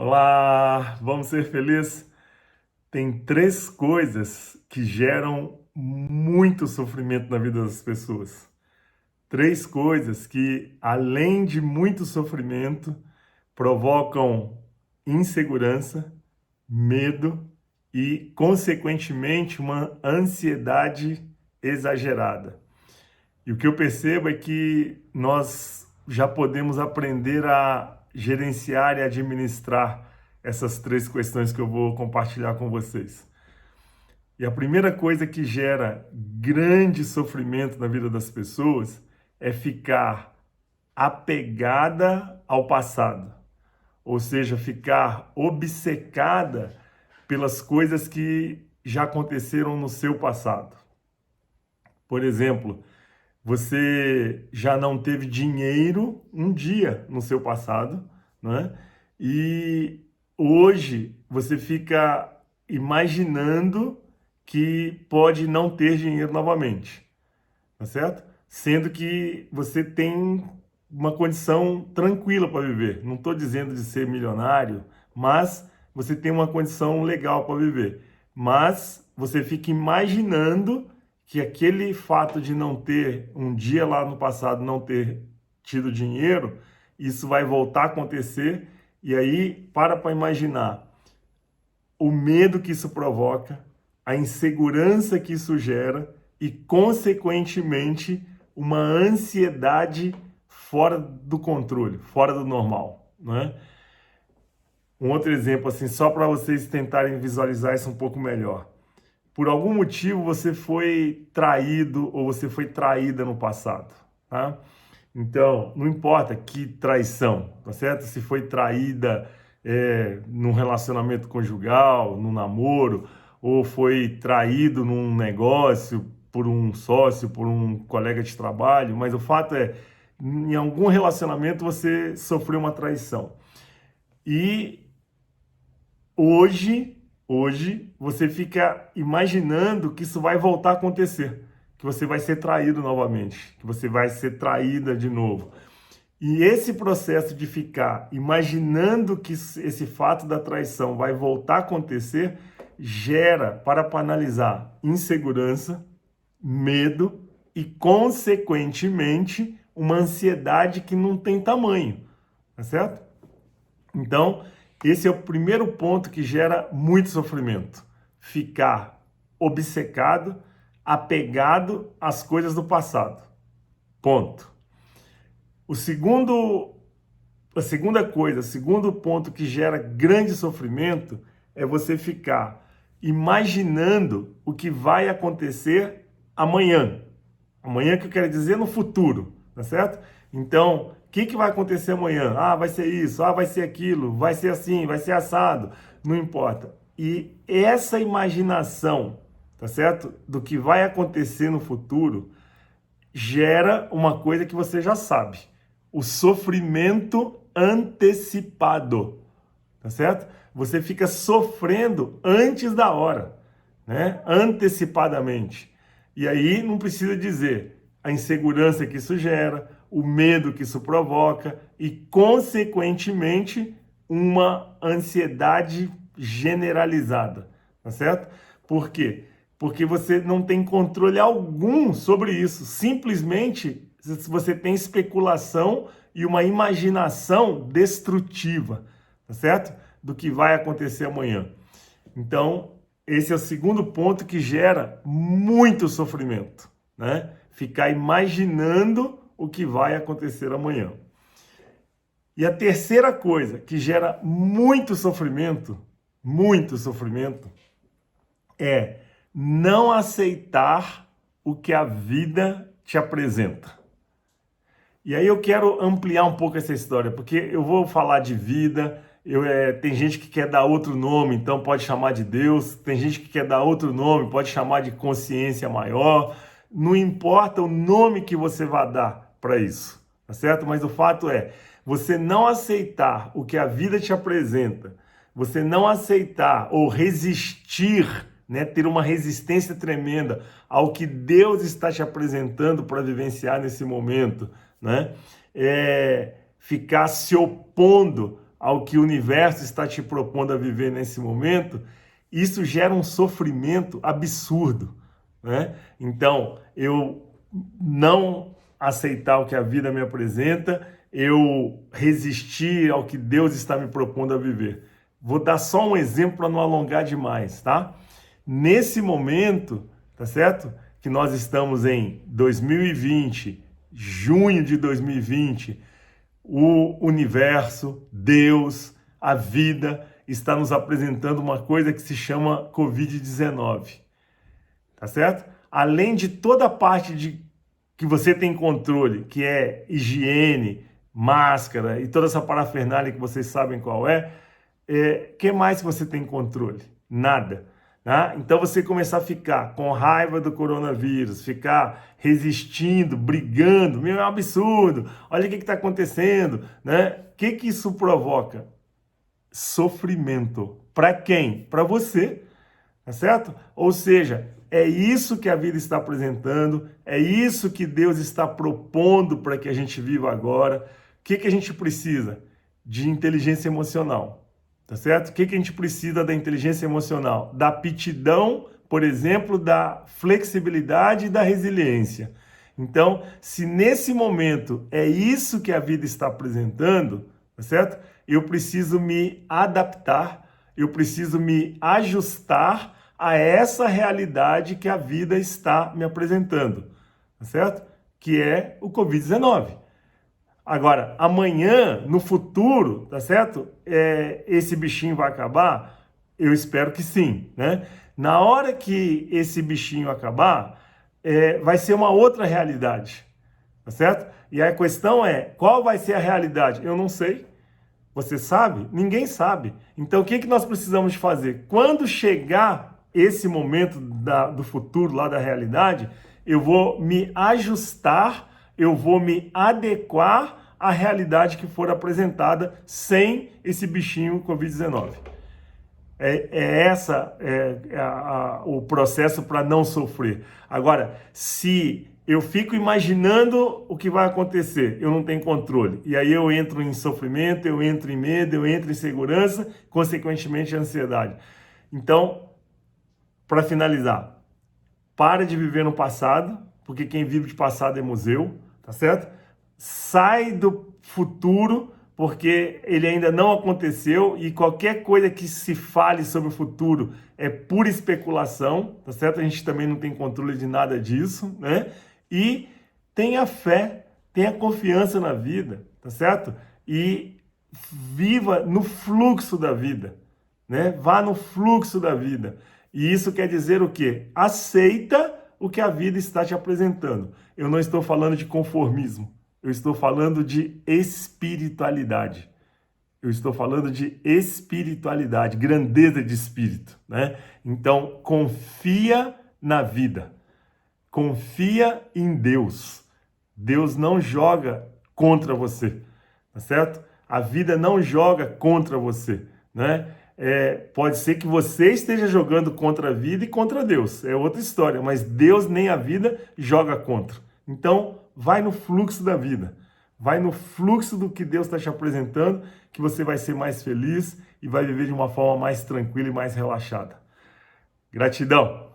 Olá, vamos ser felizes? Tem três coisas que geram muito sofrimento na vida das pessoas. Três coisas que, além de muito sofrimento, provocam insegurança, medo e, consequentemente, uma ansiedade exagerada. E o que eu percebo é que nós já podemos aprender a gerenciar e administrar essas três questões que eu vou compartilhar com vocês. E a primeira coisa que gera grande sofrimento na vida das pessoas é ficar apegada ao passado, ou seja, ficar obcecada pelas coisas que já aconteceram no seu passado. Por exemplo, você já não teve dinheiro um dia no seu passado, né? E hoje você fica imaginando que pode não ter dinheiro novamente, tá certo? Sendo que você tem uma condição tranquila para viver. Não estou dizendo de ser milionário, mas você tem uma condição legal para viver. Mas você fica imaginando que aquele fato de não ter, um dia lá no passado, não ter tido dinheiro, isso vai voltar a acontecer. E aí, para imaginar o medo que isso provoca, a insegurança que isso gera e, consequentemente, uma ansiedade fora do controle, fora do normal, né? Um outro exemplo, assim, só para vocês tentarem visualizar isso um pouco melhor. Por algum motivo você foi traído ou você foi traída no passado, tá? Então, não importa que traição, tá certo? Se foi traída num relacionamento conjugal, num namoro, ou foi traído num negócio por um sócio, por um colega de trabalho, mas o fato é, em algum relacionamento você sofreu uma traição. E hoje você fica imaginando que isso vai voltar a acontecer, que você vai ser traído novamente, que você vai ser traída de novo. E esse processo de ficar imaginando que esse fato da traição vai voltar a acontecer gera, para analisar, insegurança, medo e, consequentemente, uma ansiedade que não tem tamanho, tá certo? Então, esse é o primeiro ponto que gera muito sofrimento. Ficar obcecado, apegado às coisas do passado. Ponto. A segunda coisa, o segundo ponto que gera grande sofrimento é você ficar imaginando o que vai acontecer amanhã. Amanhã que eu quero dizer no futuro, tá certo? Então, o que vai acontecer amanhã? Ah, vai ser isso, ah, vai ser aquilo, vai ser assim, vai ser assado, não importa. E essa imaginação, tá certo? Do que vai acontecer no futuro, gera uma coisa que você já sabe: o sofrimento antecipado, tá certo? Você fica sofrendo antes da hora, né? Antecipadamente. E aí não precisa dizer a insegurança que isso gera, o medo que isso provoca e, consequentemente, uma ansiedade generalizada, tá certo? Por quê? Porque você não tem controle algum sobre isso. Simplesmente você tem especulação e uma imaginação destrutiva, tá certo? Do que vai acontecer amanhã. Então, esse é o segundo ponto que gera muito sofrimento, né? Ficar imaginando o que vai acontecer amanhã. E a terceira coisa que gera muito sofrimento, é não aceitar o que a vida te apresenta. E aí eu quero ampliar um pouco essa história, porque eu vou falar de vida, tem gente que quer dar outro nome, então pode chamar de Deus, tem gente que quer dar outro nome, pode chamar de consciência maior, não importa o nome que você vai dar para isso, tá certo? Mas o fato é, você não aceitar o que a vida te apresenta, você não aceitar ou resistir, né, ter uma resistência tremenda ao que Deus está te apresentando para vivenciar nesse momento, né? Ficar se opondo ao que o universo está te propondo a viver nesse momento, isso gera um sofrimento absurdo, né? Então, eu não aceitar o que a vida me apresenta, eu resistir ao que Deus está me propondo a viver. Vou dar só um exemplo para não alongar demais, tá? Nesse momento, tá certo? Que nós estamos em 2020, junho de 2020, o universo, Deus, a vida está nos apresentando uma coisa que se chama Covid-19, tá certo? Além de toda a parte de que você tem controle, que é higiene, máscara e toda essa parafernália que vocês sabem qual é, que mais você tem controle? Nada. Tá? Então você começar a ficar com raiva do coronavírus, ficar resistindo, brigando, meu, é um absurdo, olha o que está acontecendo, né? O que isso provoca? Sofrimento. Para quem? Para você, tá certo? Ou seja, é isso que a vida está apresentando, é isso que Deus está propondo para que a gente viva agora. O que a gente precisa? De inteligência emocional, tá certo? O que a gente precisa da inteligência emocional? Da aptidão, por exemplo, da flexibilidade e da resiliência. Então, se nesse momento é isso que a vida está apresentando, tá certo? Eu preciso me adaptar, eu preciso me ajustar a essa realidade que a vida está me apresentando, tá certo? Que é o Covid-19. Agora, amanhã, no futuro, tá certo? Esse bichinho vai acabar? Eu espero que sim, né? Na hora que esse bichinho acabar, vai ser uma outra realidade, tá certo? E a questão é, qual vai ser a realidade? Eu não sei. Você sabe? Ninguém sabe. Então, o que nós precisamos de fazer? Quando chegar esse momento do futuro, lá da realidade, eu vou me ajustar, eu vou me adequar à realidade que for apresentada sem esse bichinho Covid-19. O processo para não sofrer. Agora, se eu fico imaginando o que vai acontecer, eu não tenho controle. E aí eu entro em sofrimento, eu entro em medo, eu entro em insegurança, consequentemente ansiedade. Então, para finalizar, para de viver no passado, porque quem vive de passado é museu, tá certo? Sai do futuro, porque ele ainda não aconteceu e qualquer coisa que se fale sobre o futuro é pura especulação, tá certo? A gente também não tem controle de nada disso, né? E tenha fé, tenha confiança na vida, tá certo? E viva no fluxo da vida, né? Vá no fluxo da vida. E isso quer dizer o quê? Aceita o que a vida está te apresentando. Eu não estou falando de conformismo. Eu estou falando de espiritualidade. Eu estou falando de espiritualidade, grandeza de espírito, né? Então, confia na vida. Confia em Deus. Deus não joga contra você, tá certo? A vida não joga contra você, né? Pode ser que você esteja jogando contra a vida e contra Deus, é outra história, mas Deus nem a vida joga contra. Então, vai no fluxo da vida, vai no fluxo do que Deus está te apresentando, que você vai ser mais feliz e vai viver de uma forma mais tranquila e mais relaxada. Gratidão!